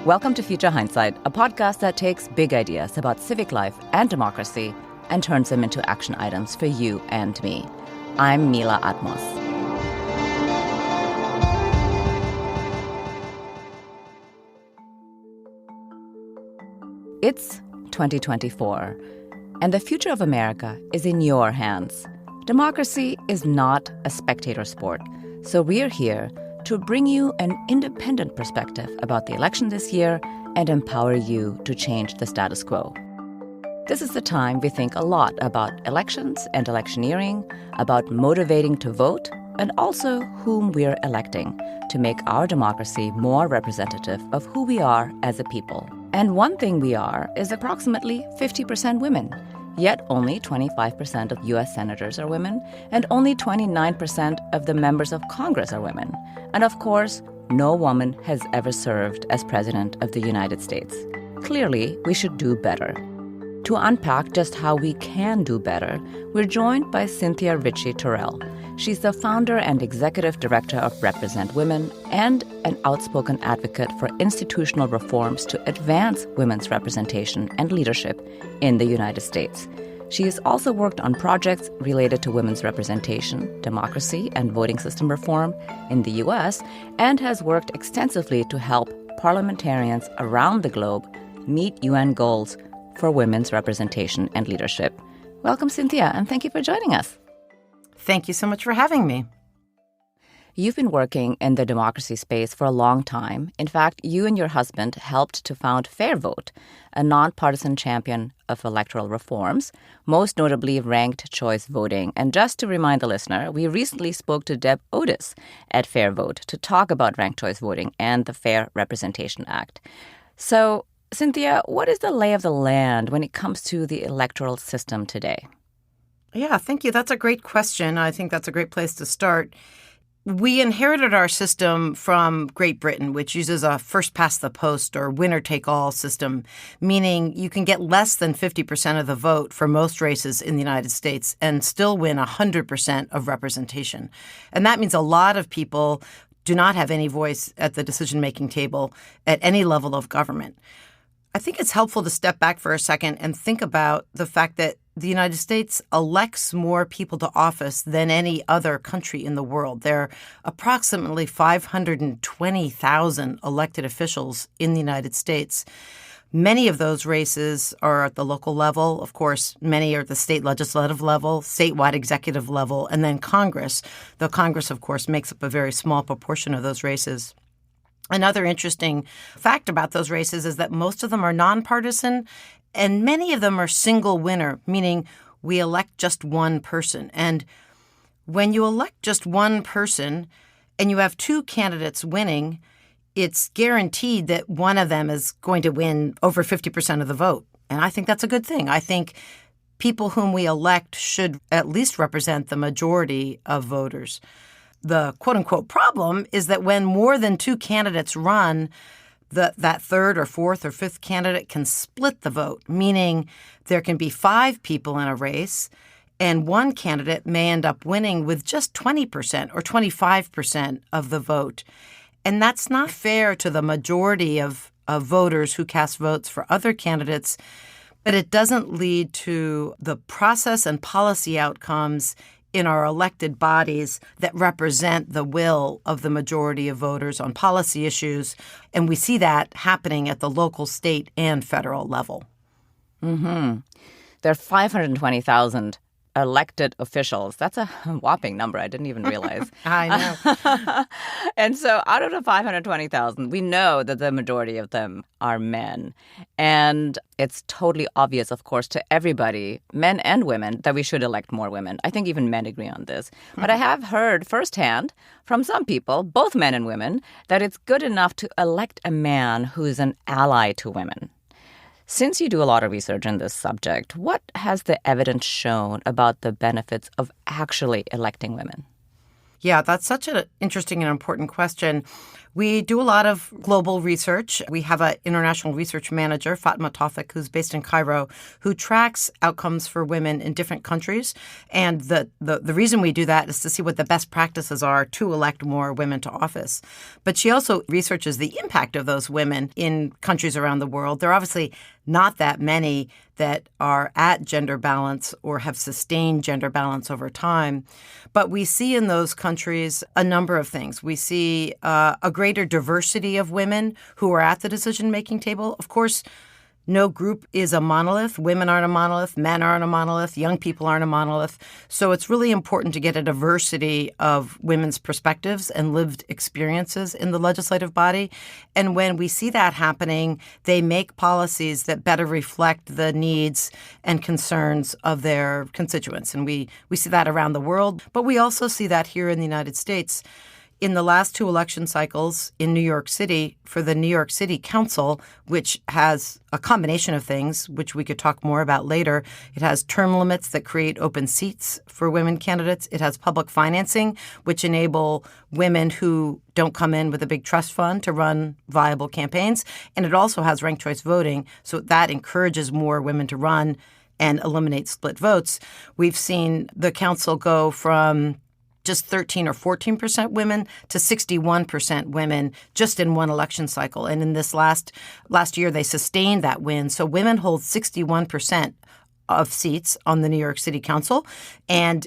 Welcome to Future Hindsight, a podcast that takes big ideas about civic life and democracy and turns them into action items for you and me. I'm Mila Atmos. It's 2024, and the future of America is in your hands. Democracy is not a spectator sport, so we're here to bring you an independent perspective about the election this year and empower you to change the status quo. This is the time we think a lot about elections and electioneering, about motivating to vote, and also whom we're electing to make our democracy more representative of who we are as a people. And one thing we are is approximately 50% women. Yet only 25% of U.S. senators are women, and only 29% of the members of Congress are women. And of course, no woman has ever served as President of the United States. Clearly, we should do better. To unpack just how we can do better, we're joined by Cynthia Richie Terrell. She's the founder and executive director of RepresentWomen and an outspoken advocate for institutional reforms to advance women's representation and leadership in the United States. She has also worked on projects related to women's representation, democracy, and voting system reform in the U.S., and has worked extensively to help parliamentarians around the globe meet UN goals for women's representation and leadership. Welcome, Cynthia, and thank you for joining us. Thank you so much for having me. You've been working in the democracy space for a long time. In fact, you and your husband helped to found Fair Vote, a nonpartisan champion of electoral reforms, most notably ranked choice voting. And just to remind the listener, we recently spoke to Deb Otis at Fair Vote to talk about ranked choice voting and the Fair Representation Act. So, Cynthia, what is the lay of the land when it comes to the electoral system today? Yeah, thank you. That's a great question. I think that's a great place to start. We inherited our system from Great Britain, which uses a first-past-the-post or winner-take-all system, meaning you can get less than 50% of the vote for most races in the United States and still win 100% of representation. And that means a lot of people do not have any voice at the decision-making table at any level of government. I think it's helpful to step back for a second and think about the fact that the United States elects more people to office than any other country in the world. There are approximately 520,000 elected officials in the United States. Many of those races are at the local level. Of course, many are at the state legislative level, statewide executive level, and then Congress, though Congress, of course, makes up a very small proportion of those races. Another interesting fact about those races is that most of them are nonpartisan, and many of them are single winner, meaning we elect just one person. And when you elect just one person and you have two candidates winning, it's guaranteed that one of them is going to win over 50% of the vote. And I think that's a good thing. I think people whom we elect should at least represent the majority of voters. The quote-unquote problem is that when more than two candidates run, that third or fourth or fifth candidate can split the vote, meaning there can be 5 people in a race, and one candidate may end up winning with just 20% or 25% of the vote. And that's not fair to the majority of voters who cast votes for other candidates, but it doesn't lead to the process and policy outcomes in our elected bodies that represent the will of the majority of voters on policy issues. And we see that happening at the local, state, and federal level. Mm-hmm. There are 520,000 elected officials. That's a whopping number. I didn't even realize. I know. And so out of the 520,000, we know that the majority of them are men. And it's totally obvious, of course, to everybody, men and women, that we should elect more women. I think even men agree on this. But I have heard firsthand from some people, both men and women, that it's good enough to elect a man who is an ally to women. Since you do a lot of research in this subject, what has the evidence shown about the benefits of actually electing women? Yeah, that's such an interesting and important question. We do a lot of global research. We have an international research manager, Fatma Tawfik, who's based in Cairo, who tracks outcomes for women in different countries. And the reason we do that is to see what the best practices are to elect more women to office. But she also researches the impact of those women in countries around the world. There are obviously not that many that are at gender balance or have sustained gender balance over time. But we see in those countries a number of things. We see a greater diversity of women who are at the decision-making table. Of course, no group is a monolith. Women aren't a monolith. Men aren't a monolith. Young people aren't a monolith. So it's really important to get a diversity of women's perspectives and lived experiences in the legislative body. And when we see that happening, they make policies that better reflect the needs and concerns of their constituents. And we see that around the world, but we also see that here in the United States. In the last 2 election cycles in New York City, for the New York City Council, which has a combination of things, which we could talk more about later, it has term limits that create open seats for women candidates. It has public financing, which enable women who don't come in with a big trust fund to run viable campaigns. And it also has ranked choice voting, so that encourages more women to run and eliminate split votes. We've seen the council go from just 13 or 14% women to 61% women just in one election cycle. And in this last year, they sustained that win. So women hold 61% of seats on the New York City Council. And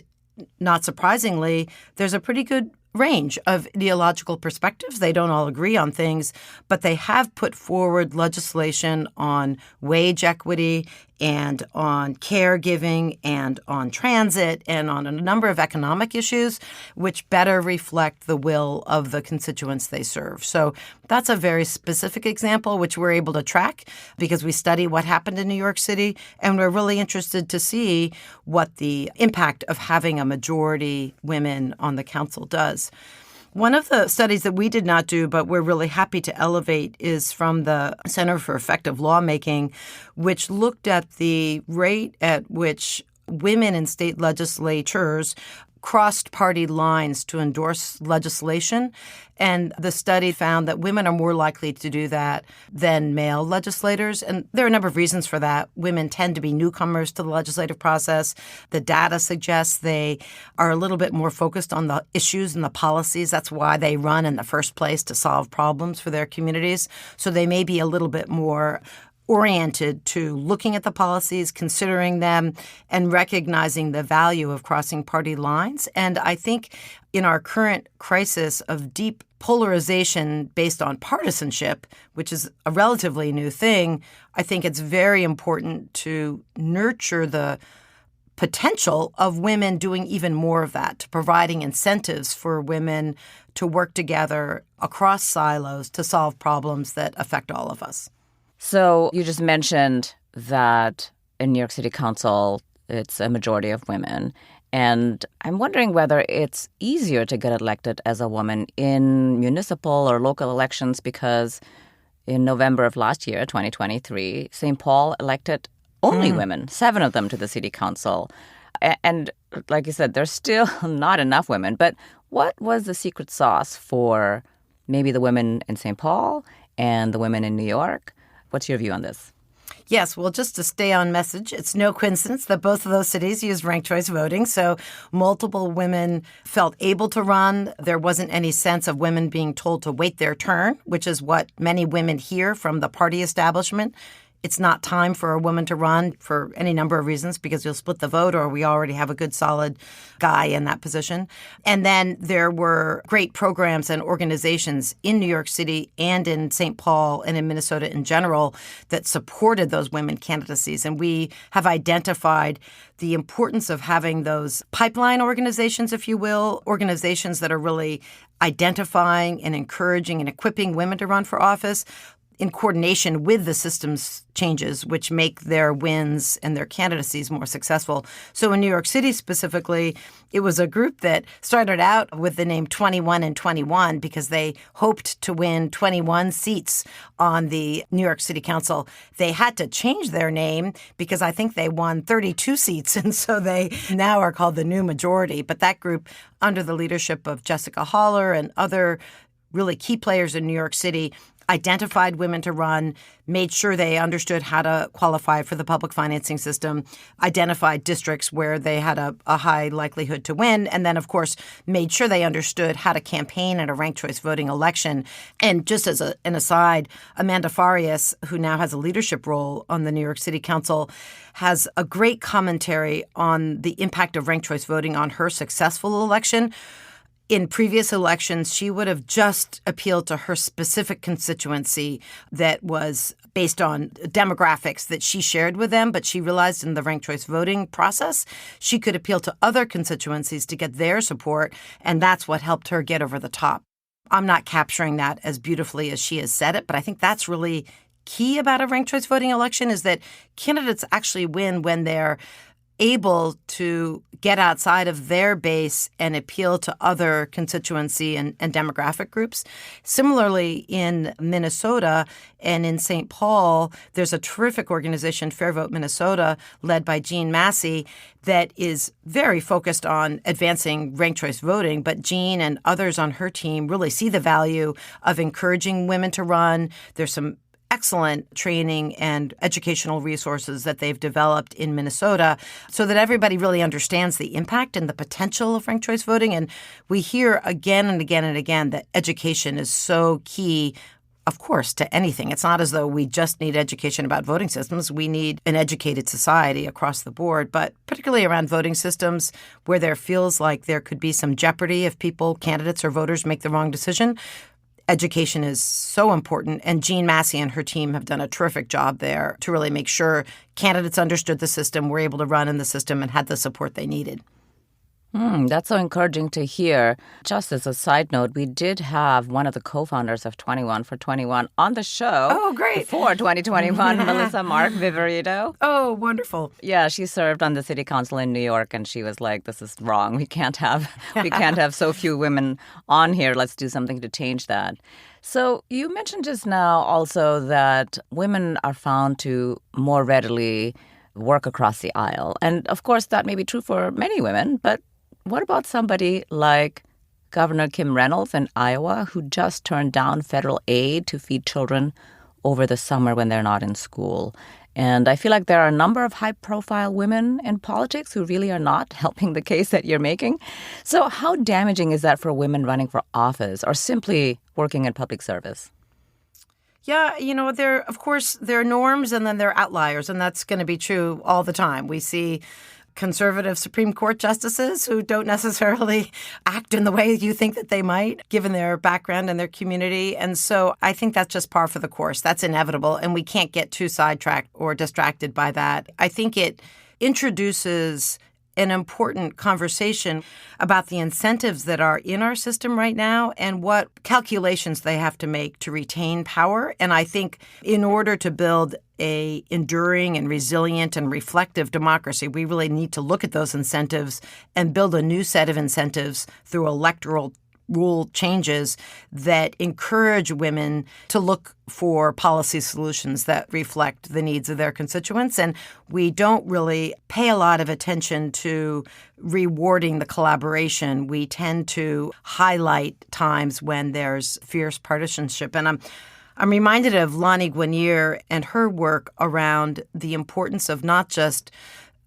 not surprisingly, there's a pretty good range of ideological perspectives. They don't all agree on things, but they have put forward legislation on wage equity and on caregiving and on transit and on a number of economic issues, which better reflect the will of the constituents they serve. So that's a very specific example, which we're able to track because we study what happened in New York City, and we're really interested to see what the impact of having a majority women on the council does. One of the studies that we did not do, but we're really happy to elevate, is from the Center for Effective Lawmaking, which looked at the rate at which women in state legislatures crossed party lines to endorse legislation. And the study found that women are more likely to do that than male legislators. And there are a number of reasons for that. Women tend to be newcomers to the legislative process. The data suggests they are a little bit more focused on the issues and the policies. That's why they run in the first place, to solve problems for their communities. So they may be a little bit more oriented to looking at the policies, considering them, and recognizing the value of crossing party lines. And I think in our current crisis of deep polarization based on partisanship, which is a relatively new thing, I think it's very important to nurture the potential of women doing even more of that, to providing incentives for women to work together across silos to solve problems that affect all of us. So you just mentioned that in New York City Council, it's a majority of women. And I'm wondering whether it's easier to get elected as a woman in municipal or local elections, because in November of last year, 2023, St. Paul elected only women, 7 of them to the city council. And like you said, there's still not enough women. But what was the secret sauce for maybe the women in St. Paul and the women in New York? What's your view on this? Yes, well, just to stay on message, it's no coincidence that both of those cities use ranked choice voting. So multiple women felt able to run. There wasn't any sense of women being told to wait their turn, which is what many women hear from the party establishment. It's not time for a woman to run for any number of reasons, because you'll split the vote or we already have a good solid guy in that position. And then there were great programs and organizations in New York City and in St. Paul and in Minnesota in general that supported those women candidacies. And we have identified the importance of having those pipeline organizations, if you will, organizations that are really identifying and encouraging and equipping women to run for office. in coordination with the system's changes, which make their wins and their candidacies more successful. So in New York City specifically, it was a group that started out with the name 21 and 21 because they hoped to win 21 seats on the New York City Council. They had to change their name because I think they won 32 seats, and so they now are called the New Majority. But that group, under the leadership of Jessica Haller and other really key players in New York City, identified women to run, made sure they understood how to qualify for the public financing system, identified districts where they had a high likelihood to win, and then, of course, made sure they understood how to campaign in a ranked choice voting election. And just as an aside, Amanda Farias, who now has a leadership role on the New York City Council, has a great commentary on the impact of ranked choice voting on her successful election. In previous elections, she would have just appealed to her specific constituency that was based on demographics that she shared with them, but she realized in the ranked choice voting process, she could appeal to other constituencies to get their support, and that's what helped her get over the top. I'm not capturing that as beautifully as she has said it, but I think that's really key about a ranked choice voting election is that candidates actually win when they're able to get outside of their base and appeal to other constituency and demographic groups. Similarly, in Minnesota and in St. Paul, there's a terrific organization, Fair Vote Minnesota, led by Jean Massey, that is very focused on advancing ranked choice voting. But Jean and others on her team really see the value of encouraging women to run. There's some excellent training and educational resources that they've developed in Minnesota so that everybody really understands the impact and the potential of ranked choice voting. And we hear again and again and again that education is so key, of course, to anything. It's not as though we just need education about voting systems. We need an educated society across the board, but particularly around voting systems where there feels like there could be some jeopardy if people, candidates or voters make the wrong decision. Education is so important, and Jean Massey and her team have done a terrific job there to really make sure candidates understood the system, were able to run in the system, and had the support they needed. That's so encouraging to hear. Just as a side note, we did have one of the co-founders of 21 for 21 on the show. Oh, great. For 2021, Melissa Mark Viverito. Oh, wonderful. Yeah, she served on the city council in New York, and she was like, this is wrong. We can't have so few women on here. Let's do something to change that. So you mentioned just now also that women are found to more readily work across the aisle. And of course, that may be true for many women, but what about somebody like Governor Kim Reynolds in Iowa, who just turned down federal aid to feed children over the summer when they're not in school? And I feel like there are a number of high-profile women in politics who really are not helping the case that you're making. So how damaging is that for women running for office or simply working in public service? Yeah, there are norms and then there are outliers, and that's going to be true all the time. We see conservative Supreme Court justices who don't necessarily act in the way you think that they might, given their background and their community. And so I think that's just par for the course. That's inevitable, and we can't get too sidetracked or distracted by that. I think it introduces an important conversation about the incentives that are in our system right now and what calculations they have to make to retain power. And I think in order to build a enduring and resilient and reflective democracy, we really need to look at those incentives and build a new set of incentives through electoral rule changes that encourage women to look for policy solutions that reflect the needs of their constituents. And we don't really pay a lot of attention to rewarding the collaboration. We tend to highlight times when there's fierce partisanship. And I'm reminded of Lani Guinier and her work around the importance of not just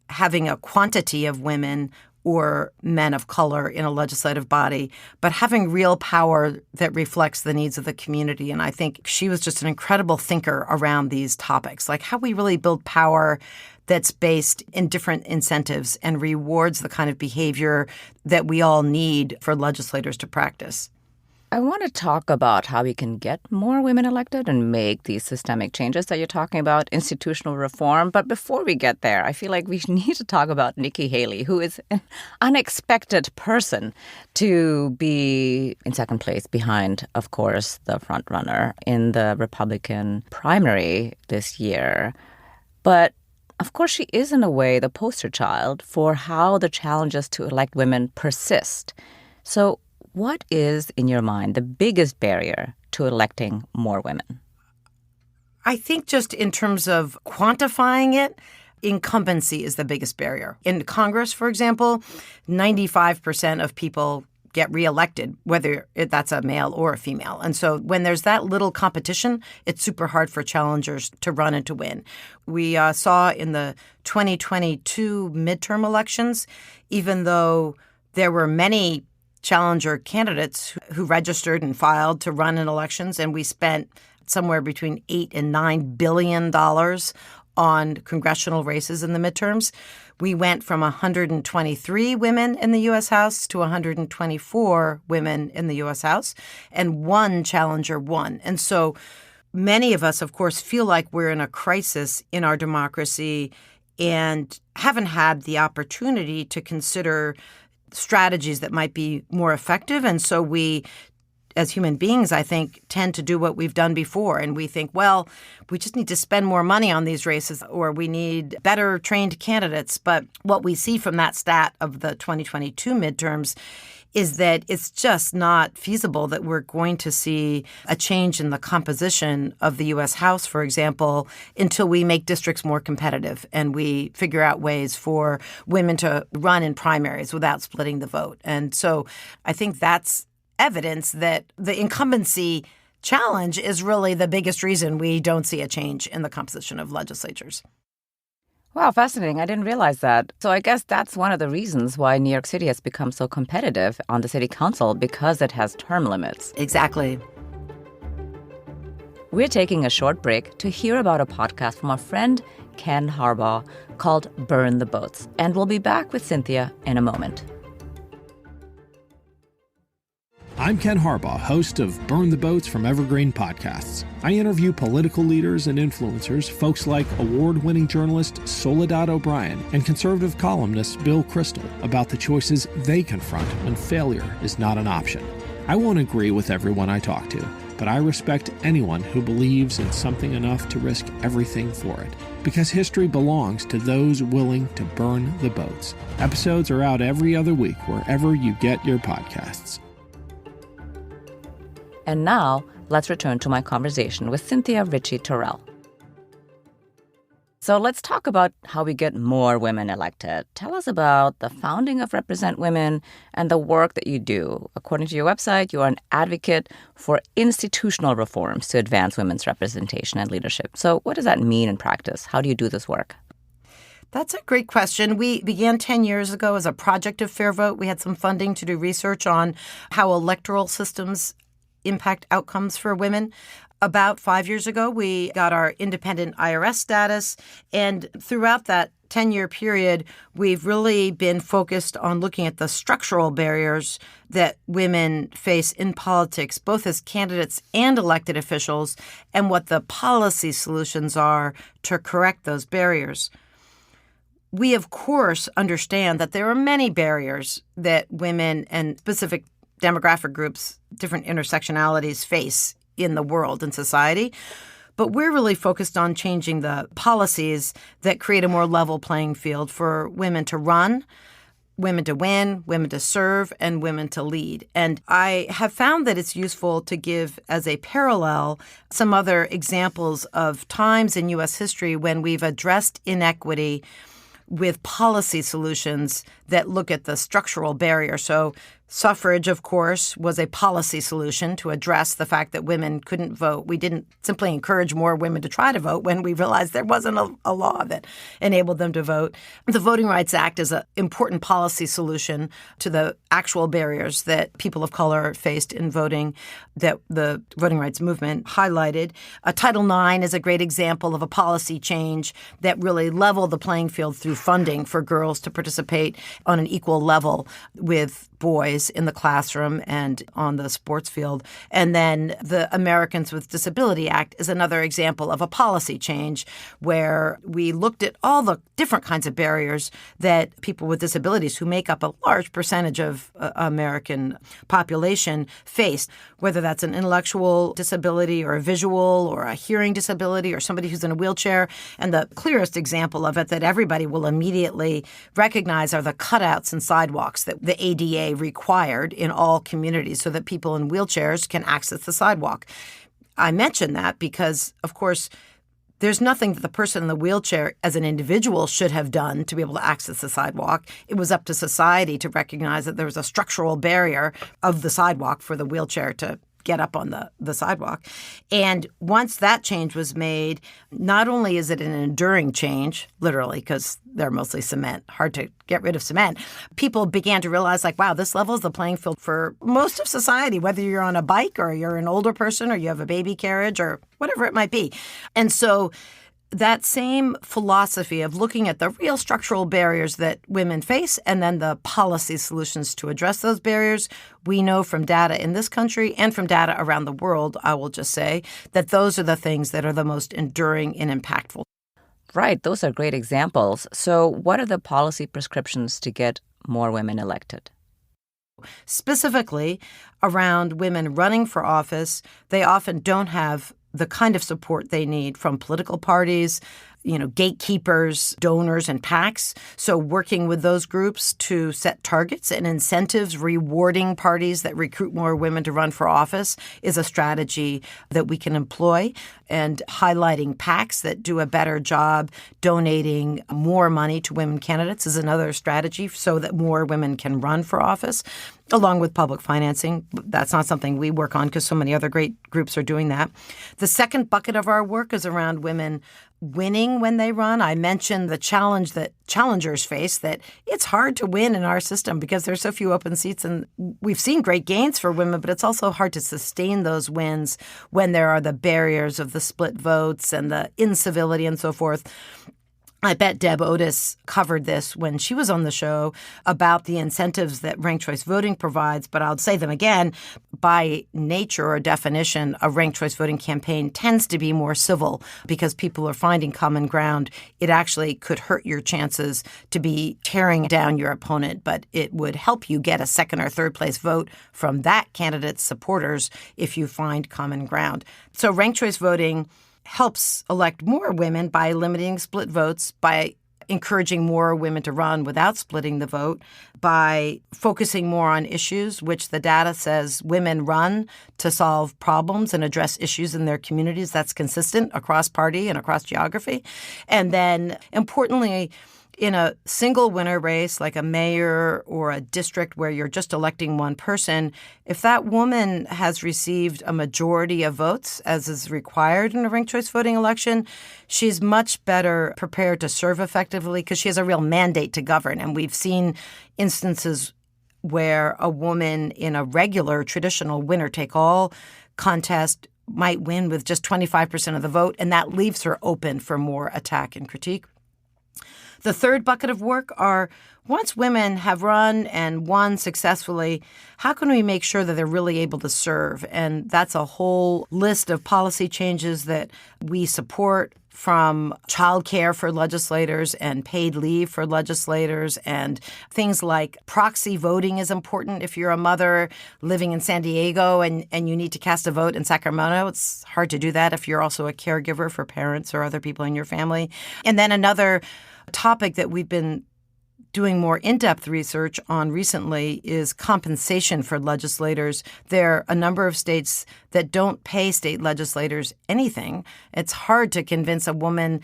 having a quantity of women or men of color in a legislative body, but having real power that reflects the needs of the community. And I think she was just an incredible thinker around these topics, like how we really build power that's based in different incentives and rewards the kind of behavior that we all need for legislators to practice. I want to talk about how we can get more women elected and make these systemic changes that you're talking about, institutional reform. But before we get there, I feel like we need to talk about Nikki Haley, who is an unexpected person to be in second place behind, of course, the front runner in the Republican primary this year. But of course, she is, in a way, the poster child for how the challenges to elect women persist. So what is, in your mind, the biggest barrier to electing more women? I think just in terms of quantifying it, incumbency is the biggest barrier. In Congress, for example, 95% of people get reelected, whether that's a male or a female. And so when there's that little competition, it's super hard for challengers to run and to win. We saw in the 2022 midterm elections, even though there were many challenger candidates who registered and filed to run in elections, and we spent somewhere between $8 and $9 billion on congressional races in the midterms. We went from 123 women in the U.S. House to 124 women in the U.S. House, and one challenger won. And so many of us, of course, feel like we're in a crisis in our democracy and haven't had the opportunity to consider strategies that might be more effective. And so we, as human beings, I think, tend to do what we've done before. And we think, well, we just need to spend more money on these races, or we need better trained candidates. But what we see from that stat of the 2022 midterms is that it's just not feasible that we're going to see a change in the composition of the U.S. House, for example, until we make districts more competitive and we figure out ways for women to run in primaries without splitting the vote. And so I think that's evidence that the incumbency challenge is really the biggest reason we don't see a change in the composition of legislatures. Wow, fascinating. I didn't realize that. So I guess that's one of the reasons why New York City has become so competitive on the city council, because it has term limits. Exactly. We're taking a short break to hear about a podcast from our friend Ken Harbaugh called Burn the Boats. And we'll be back with Cynthia in a moment. I'm Ken Harbaugh, host of Burn the Boats from Evergreen Podcasts. I interview political leaders and influencers, folks like award-winning journalist Soledad O'Brien and conservative columnist Bill Kristol, about the choices they confront when failure is not an option. I won't agree with everyone I talk to, but I respect anyone who believes in something enough to risk everything for it. Because history belongs to those willing to burn the boats. Episodes are out every other week wherever you get your podcasts. And now, let's return to my conversation with Cynthia Richie Terrell. So let's talk about how we get more women elected. Tell us about the founding of RepresentWomen and the work that you do. According to your website, you are an advocate for institutional reforms to advance women's representation and leadership. So what does that mean in practice? How do you do this work? That's a great question. We began 10 years ago as a project of Fair Vote. We had some funding to do research on how electoral systems impact outcomes for women. About 5 years ago, we got our independent IRS status. And throughout that 10-year period, we've really been focused on looking at the structural barriers that women face in politics, both as candidates and elected officials, and what the policy solutions are to correct those barriers. We, of course, understand that there are many barriers that women and specific demographic groups, different intersectionalities face in the world and society. But we're really focused on changing the policies that create a more level playing field for women to run, women to win, women to serve, and women to lead. And I have found that it's useful to give as a parallel some other examples of times in U.S. history when we've addressed inequity with policy solutions that look at the structural barrier. So suffrage, of course, was a policy solution to address the fact that women couldn't vote. We didn't simply encourage more women to try to vote when we realized there wasn't a law that enabled them to vote. The Voting Rights Act is an important policy solution to the actual barriers that people of color faced in voting that the voting rights movement highlighted. Title IX is a great example of a policy change that really leveled the playing field through funding for girls to participate on an equal level with boys in the classroom and on the sports field. And then the Americans with Disability Act is another example of a policy change where we looked at all the different kinds of barriers that people with disabilities, who make up a large percentage of American population, face, whether that's an intellectual disability or a visual or a hearing disability or somebody who's in a wheelchair. And the clearest example of it that everybody will immediately recognize are the cutouts and sidewalks that the ADA required in all communities so that people in wheelchairs can access the sidewalk. I mention that because, of course, there's nothing that the person in the wheelchair as an individual should have done to be able to access the sidewalk. It was up to society to recognize that there was a structural barrier of the sidewalk for the wheelchair to get up on the sidewalk. And once that change was made, not only is it an enduring change, literally, because they're mostly cement, hard to get rid of cement, people began to realize, like, wow, this levels the playing field for most of society, whether you're on a bike or you're an older person or you have a baby carriage or whatever it might be. And so that same philosophy of looking at the real structural barriers that women face and then the policy solutions to address those barriers, we know from data in this country and from data around the world, I will just say, that those are the things that are the most enduring and impactful. Right. Those are great examples. So what are the policy prescriptions to get more women elected? Specifically around women running for office, they often don't have the kind of support they need from political parties, gatekeepers, donors, and PACs. So working with those groups to set targets and incentives, rewarding parties that recruit more women to run for office is a strategy that we can employ. And highlighting PACs that do a better job donating more money to women candidates is another strategy so that more women can run for office, along with public financing. That's not something we work on because so many other great groups are doing that. The second bucket of our work is around women winning when they run. I mentioned the challenge that challengers face, that it's hard to win in our system because there's so few open seats. And we've seen great gains for women, but it's also hard to sustain those wins when there are the barriers of the split votes and the incivility and so forth. I bet Deb Otis covered this when she was on the show about the incentives that ranked choice voting provides, but I'll say them again. By nature or definition, a ranked choice voting campaign tends to be more civil because people are finding common ground. It actually could hurt your chances to be tearing down your opponent, but it would help you get a second or third place vote from that candidate's supporters if you find common ground. So ranked choice voting helps elect more women by limiting split votes, by encouraging more women to run without splitting the vote, by focusing more on issues, which the data says women run to solve problems and address issues in their communities. That's consistent across party and across geography. And then, importantly, in a single winner race, like a mayor or a district where you're just electing one person, if that woman has received a majority of votes, as is required in a ranked choice voting election, she's much better prepared to serve effectively because she has a real mandate to govern. And we've seen instances where a woman in a regular, traditional winner-take-all contest might win with just 25% of the vote, and that leaves her open for more attack and critique. The third bucket of work are, once women have run and won successfully, how can we make sure that they're really able to serve? And that's a whole list of policy changes that we support, from childcare for legislators and paid leave for legislators, and things like proxy voting is important. If you're a mother living in San Diego and you need to cast a vote in Sacramento, it's hard to do that if you're also a caregiver for parents or other people in your family. And then another topic that we've been doing more in-depth research on recently is compensation for legislators. There are a number of states that don't pay state legislators anything. It's hard to convince a woman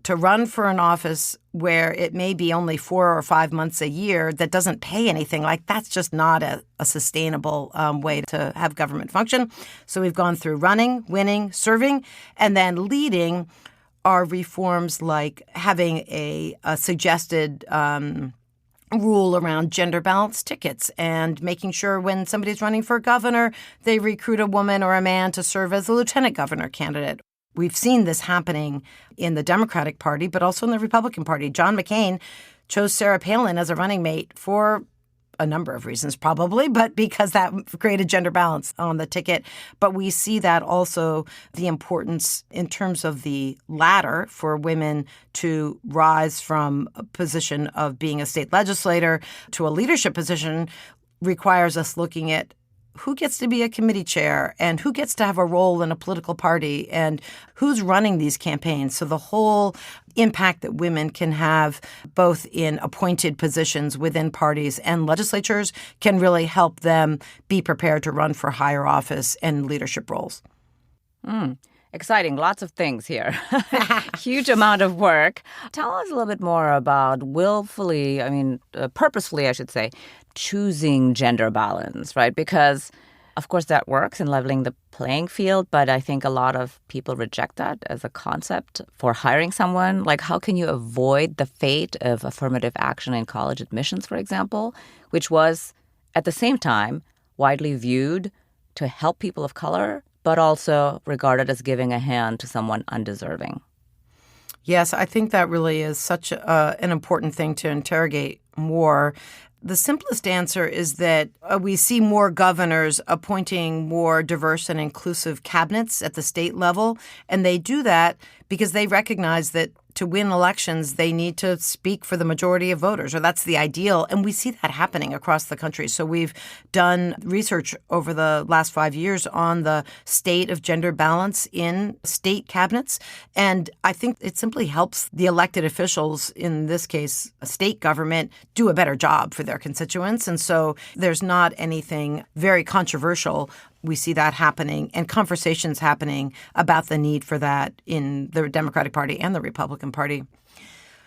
to run for an office where it may be only 4 or 5 months a year that doesn't pay anything. Like, that's just not a sustainable way to have government function. So we've gone through running, winning, serving, and then leading are reforms like having a suggested rule around gender-balanced tickets and making sure when somebody's running for governor, they recruit a woman or a man to serve as a lieutenant governor candidate. We've seen this happening in the Democratic Party, but also in the Republican Party. John McCain chose Sarah Palin as a running mate for a number of reasons probably, but because that created gender balance on the ticket. But we see that also the importance in terms of the ladder for women to rise from a position of being a state legislator to a leadership position requires us looking at who gets to be a committee chair and who gets to have a role in a political party and who's running these campaigns. So the whole impact that women can have both in appointed positions within parties and legislatures can really help them be prepared to run for higher office and leadership roles. Exciting. Lots of things here. Huge amount of work. Tell us a little bit more about purposefully, I should say, choosing gender balance, right? Because, of course, that works in leveling the playing field, but I think a lot of people reject that as a concept for hiring someone. Like, how can you avoid the fate of affirmative action in college admissions, for example, which was, at the same time, widely viewed to help people of color, but also regarded as giving a hand to someone undeserving? Yes, I think that really is such an important thing to interrogate more. The simplest answer is that we see more governors appointing more diverse and inclusive cabinets at the state level, and they do that because they recognize that to win elections, they need to speak for the majority of voters, or that's the ideal. And we see that happening across the country. So we've done research over the last 5 years on the state of gender balance in state cabinets. And I think it simply helps the elected officials, in this case, a state government, do a better job for their constituents. And so there's not anything very controversial. We see that happening and conversations happening about the need for that in the Democratic Party and the Republican Party.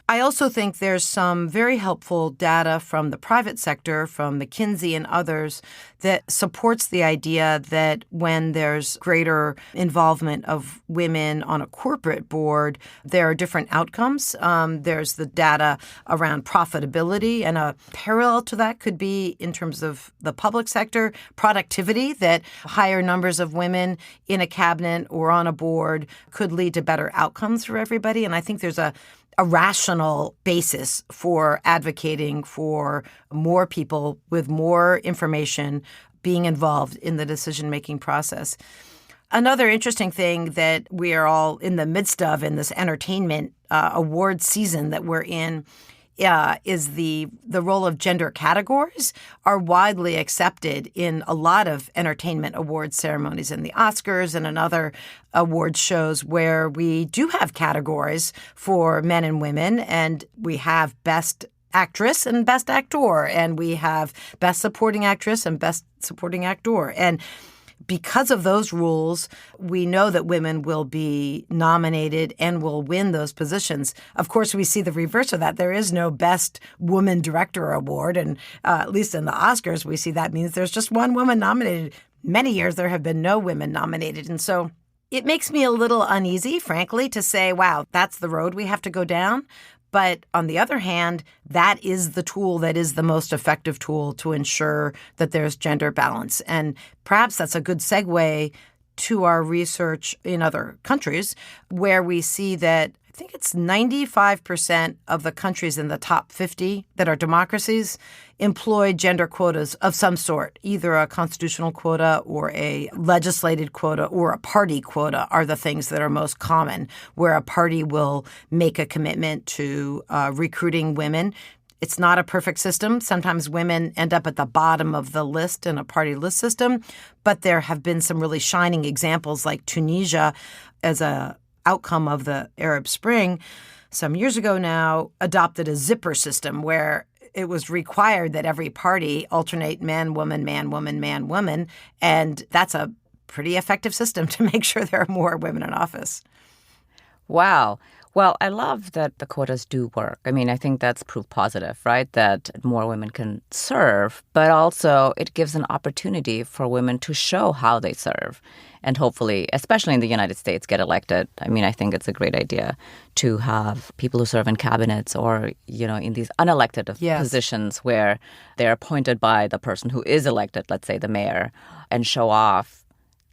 I also think there's some very helpful data from the private sector, from McKinsey and others, that supports the idea that when there's greater involvement of women on a corporate board, there are different outcomes. There's the data around profitability, and a parallel to that could be in terms of the public sector, productivity, that higher numbers of women in a cabinet or on a board could lead to better outcomes for everybody. And I think there's a rational basis for advocating for more people with more information being involved in the decision-making process. Another interesting thing that we are all in the midst of in this entertainment award season that we're in is the role of gender categories are widely accepted in a lot of entertainment award ceremonies, in the Oscars and in other award shows where we do have categories for men and women, and we have Best Actress and Best Actor, and we have Best Supporting Actress and Best Supporting Actor. And because of those rules, we know that women will be nominated and will win those positions. Of course, we see the reverse of that. There is no Best Woman Director Award, and at least in the Oscars, we see that means there's just one woman nominated. Many years there have been no women nominated, and so it makes me a little uneasy, frankly, to say, wow, that's the road we have to go down. But on the other hand, that is the tool that is the most effective tool to ensure that there's gender balance. And perhaps that's a good segue to our research in other countries where we see that I think it's 95% of the countries in the top 50 that are democracies employ gender quotas of some sort. Either a constitutional quota or a legislated quota or a party quota are the things that are most common, where a party will make a commitment to recruiting women. It's not a perfect system. Sometimes women end up at the bottom of the list in a party list system, but there have been some really shining examples like Tunisia as a outcome of the Arab Spring some years ago now adopted a zipper system where it was required that every party alternate man, woman, man, woman, man, woman. And that's a pretty effective system to make sure there are more women in office. Wow. Well, I love that the quotas do work. I mean, I think that's proof positive, right? That more women can serve, but also it gives an opportunity for women to show how they serve and hopefully, especially in the United States, get elected. I mean, I think it's a great idea to have people who serve in cabinets or, in these unelected positions where they're appointed by the person who is elected, let's say the mayor, and show off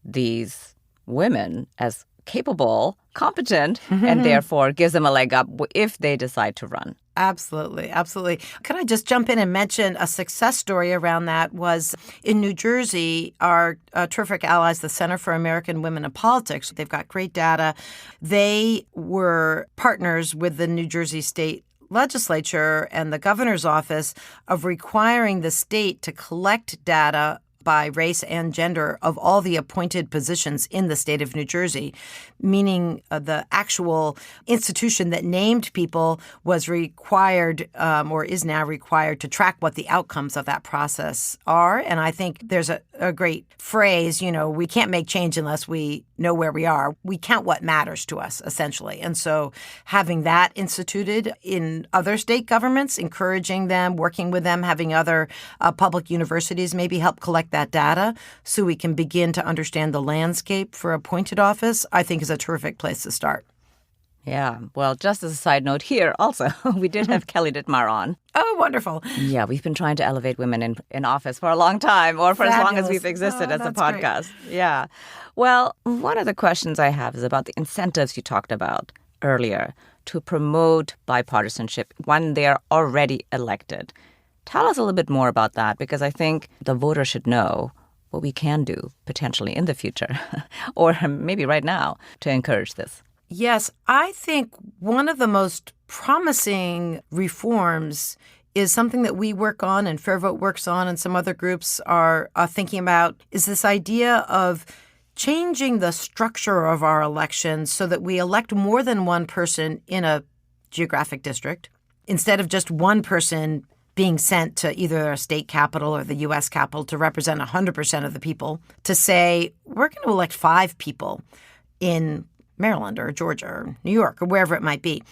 these women as capable, competent, and therefore gives them a leg up if they decide to run. Absolutely. Absolutely. Could I just jump in and mention a success story around that was in New Jersey, our terrific allies, the Center for American Women in Politics, they've got great data. They were partners with the New Jersey State Legislature and the governor's office of requiring the state to collect data by race and gender of all the appointed positions in the state of New Jersey, meaning the actual institution that named people was required or is now required to track what the outcomes of that process are. And I think there's a great phrase, we can't make change unless we know where we are. We count what matters to us, essentially. And so having that instituted in other state governments, encouraging them, working with them, having other public universities maybe help collect that data so we can begin to understand the landscape for appointed office, I think is a terrific place to start. Yeah. Well, just as a side note here, also, we did have Kelly Dittmar on. Oh, wonderful. Yeah, we've been trying to elevate women in office for a long time, or for as long as we've existed as a podcast. Great. Yeah. Well, one of the questions I have is about the incentives you talked about earlier to promote bipartisanship when they are already elected. Tell us a little bit more about that, because I think the voter should know what we can do potentially in the future, or maybe right now, to encourage this. Yes, I think one of the most promising reforms is something that we work on and Fair Vote works on and some other groups are thinking about, is this idea of changing the structure of our elections so that we elect more than one person in a geographic district instead of just one person being sent to either a state capital or the U.S. capital to represent 100% of the people, to say, we're going to elect 5 people in Maryland or Georgia or New York or wherever it might be.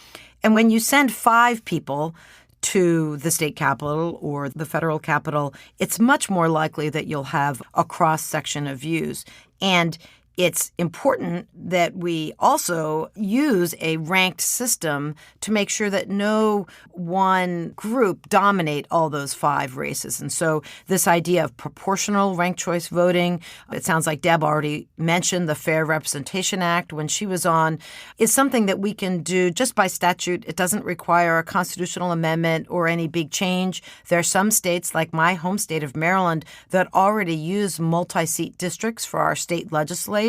And when you send 5 people to the state capital or the federal capital, it's much more likely that you'll have a cross-section of views. And it's important that we also use a ranked system to make sure that no one group dominate all those 5 races. And so this idea of proportional ranked choice voting, it sounds like Deb already mentioned the Fair Representation Act when she was on, is something that we can do just by statute. It doesn't require a constitutional amendment or any big change. There are some states, like my home state of Maryland, that already use multi-seat districts for our state legislature.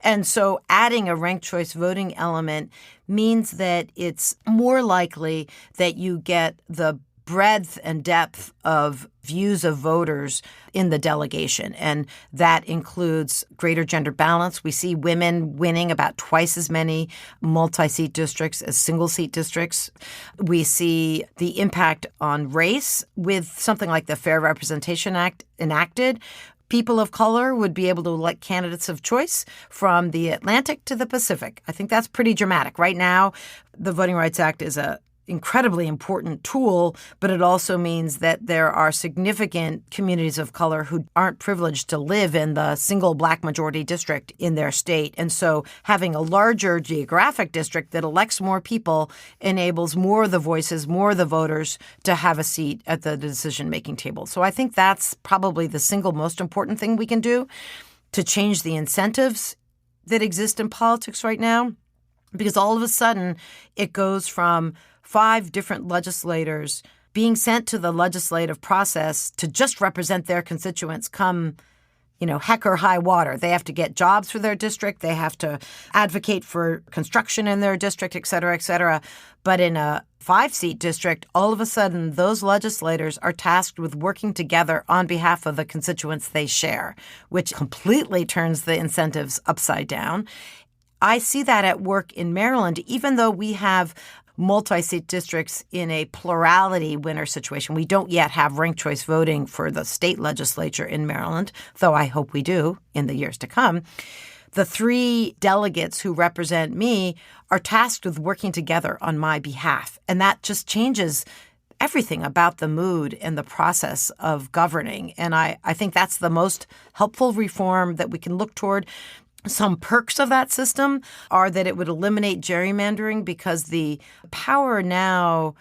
And so adding a ranked choice voting element means that it's more likely that you get the breadth and depth of views of voters in the delegation. And that includes greater gender balance. We see women winning about twice as many multi-seat districts as single-seat districts. We see the impact on race with something like the Fair Representation Act enacted. People of color would be able to elect candidates of choice from the Atlantic to the Pacific. I think that's pretty dramatic. Right now, the Voting Rights Act is an incredibly important tool, but it also means that there are significant communities of color who aren't privileged to live in the single black majority district in their state. And so having a larger geographic district that elects more people enables more of the voices, more of the voters to have a seat at the decision-making table. So I think that's probably the single most important thing we can do to change the incentives that exist in politics right now, because all of a sudden it goes from 5 different legislators being sent to the legislative process to just represent their constituents come, heck or high water. They have to get jobs for their district. They have to advocate for construction in their district, et cetera, et cetera. But in a 5-seat district, all of a sudden, those legislators are tasked with working together on behalf of the constituents they share, which completely turns the incentives upside down. I see that at work in Maryland, even though we have multi-seat districts in a plurality winner situation. We don't yet have ranked choice voting for the state legislature in Maryland, though I hope we do in the years to come. The 3 delegates who represent me are tasked with working together on my behalf. And that just changes everything about the mood and the process of governing. And I think that's the most helpful reform that we can look toward. Some perks of that system are that it would eliminate gerrymandering because the power now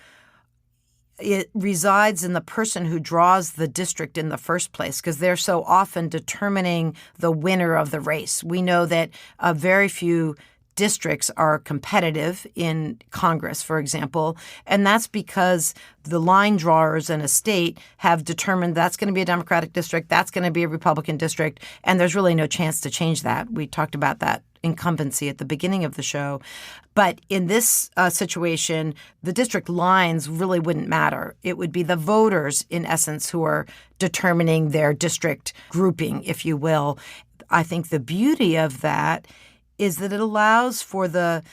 it resides in the person who draws the district in the first place because they're so often determining the winner of the race. We know that very few districts are competitive in Congress, for example, and that's because the line drawers in a state have determined that's going to be a Democratic district, that's going to be a Republican district, and there's really no chance to change that. We talked about that incumbency at the beginning of the show. But in this situation, the district lines really wouldn't matter. It would be the voters, in essence, who are determining their district grouping, if you will. I think the beauty of that is that it allows for the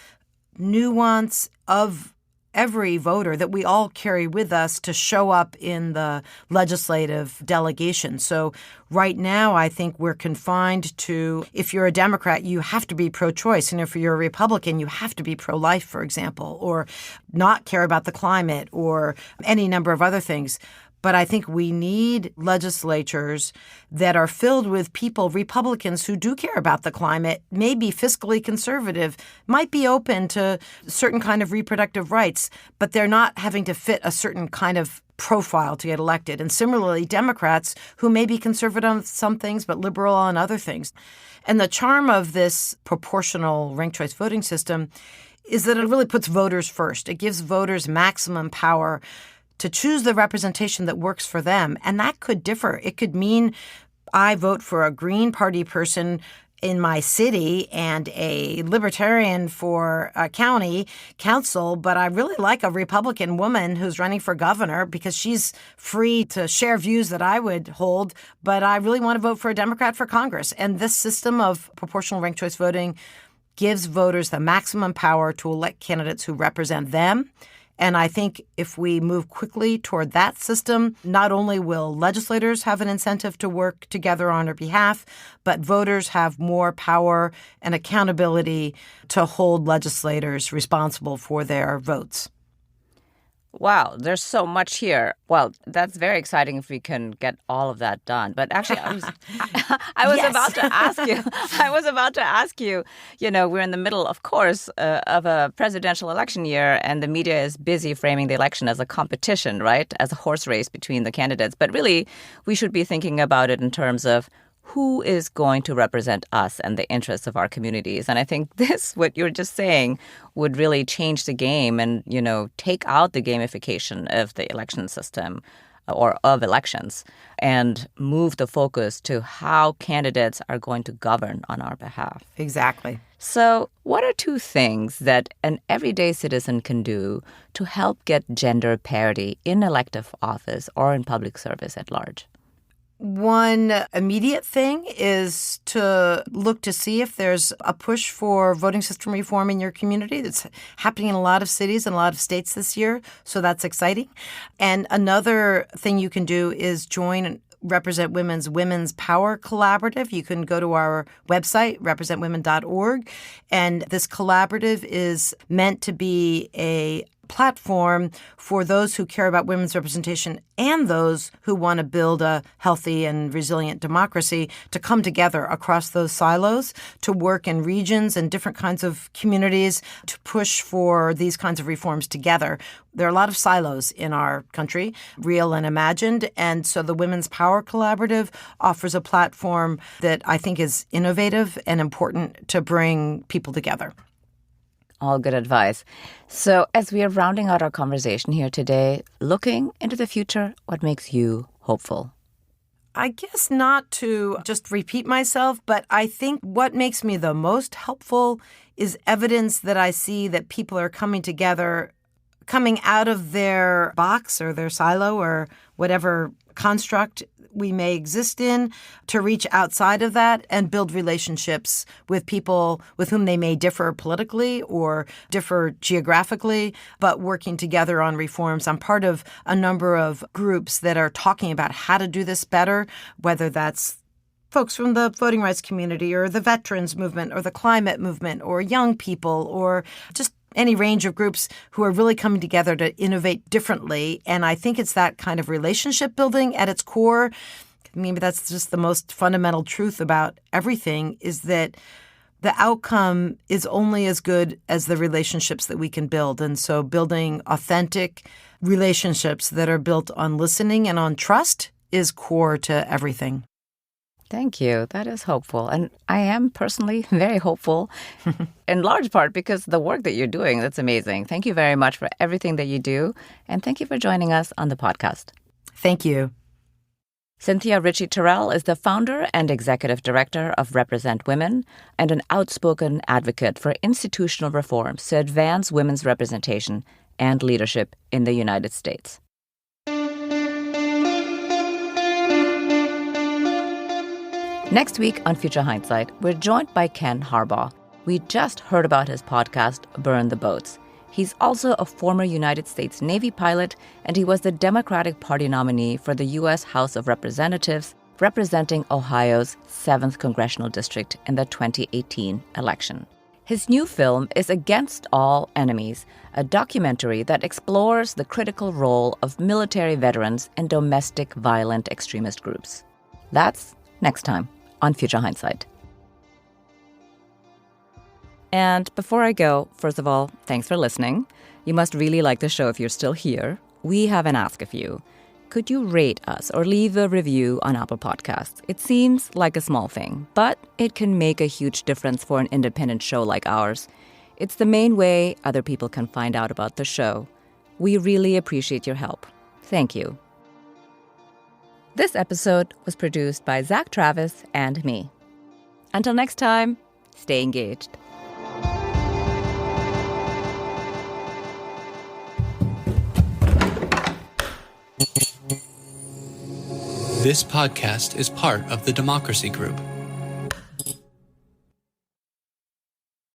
nuance of every voter that we all carry with us to show up in the legislative delegation. So right now, I think we're confined to, if you're a Democrat, you have to be pro-choice. And if you're a Republican, you have to be pro-life, for example, or not care about the climate or any number of other things. But I think we need legislatures that are filled with people, Republicans who do care about the climate, may be fiscally conservative, might be open to certain kind of reproductive rights, but they're not having to fit a certain kind of profile to get elected. And similarly, Democrats who may be conservative on some things but liberal on other things. And the charm of this proportional ranked choice voting system is that it really puts voters first. It gives voters maximum power to choose the representation that works for them. And that could differ. It could mean I vote for a Green Party person in my city and a Libertarian for a county council, but I really like a Republican woman who's running for governor because she's free to share views that I would hold, but I really want to vote for a Democrat for Congress. And this system of proportional ranked choice voting gives voters the maximum power to elect candidates who represent them. And I think if we move quickly toward that system, not only will legislators have an incentive to work together on our behalf, but voters have more power and accountability to hold legislators responsible for their votes. Wow, there's so much here. Well, that's very exciting if we can get all of that done. But actually, I was Yes. about to ask you, we're in the middle, of course, of a presidential election year, and the media is busy framing the election as a competition, right? As a horse race between the candidates. But really, we should be thinking about it in terms of who is going to represent us and the interests of our communities. And I think what you're just saying, would really change the game and, take out the gamification of the election system or of elections and move the focus to how candidates are going to govern on our behalf. Exactly. So what are two things that an everyday citizen can do to help get gender parity in elective office or in public service at large? One immediate thing is to look to see if there's a push for voting system reform in your community. That's happening in a lot of cities and a lot of states this year, so that's exciting. And another thing you can do is join Represent Women's Women's Power Collaborative. You can go to our website, representwomen.org, and this collaborative is meant to be a platform for those who care about women's representation and those who want to build a healthy and resilient democracy to come together across those silos, to work in regions and different kinds of communities to push for these kinds of reforms together. There are a lot of silos in our country, real and imagined, and so the Women's Power Collaborative offers a platform that I think is innovative and important to bring people together. All good advice. So as we are rounding out our conversation here today, looking into the future, what makes you hopeful? I guess not to just repeat myself, but I think what makes me the most helpful is evidence that I see that people are coming together, coming out of their box or their silo or whatever construct we may exist in, to reach outside of that and build relationships with people with whom they may differ politically or differ geographically, but working together on reforms. I'm part of a number of groups that are talking about how to do this better, whether that's folks from the voting rights community or the veterans movement or the climate movement or young people or just any range of groups who are really coming together to innovate differently. And I think it's that kind of relationship building at its core. Maybe that's just the most fundamental truth about everything, is that the outcome is only as good as the relationships that we can build. And so building authentic relationships that are built on listening and on trust is core to everything. Thank you. That is hopeful. And I am personally very hopeful, in large part because the work that you're doing, that's amazing. Thank you very much for everything that you do. And thank you for joining us on the podcast. Thank you. Cynthia Richie Terrell is the founder and executive director of RepresentWomen and an outspoken advocate for institutional reforms to advance women's representation and leadership in the United States. Next week on Future Hindsight, we're joined by Ken Harbaugh. We just heard about his podcast, Burn the Boats. He's also a former United States Navy pilot, and he was the Democratic Party nominee for the U.S. House of Representatives, representing Ohio's 7th Congressional District in the 2018 election. His new film is Against All Enemies, a documentary that explores the critical role of military veterans in domestic violent extremist groups. That's next time on Future Hindsight. And before I go, first of all, thanks for listening. You must really like the show if you're still here. We have an ask of you. Could you rate us or leave a review on Apple Podcasts? It seems like a small thing, but it can make a huge difference for an independent show like ours. It's the main way other people can find out about the show. We really appreciate your help. Thank you. This episode was produced by Zach Travis and me. Until next time, stay engaged. This podcast is part of the Democracy Group,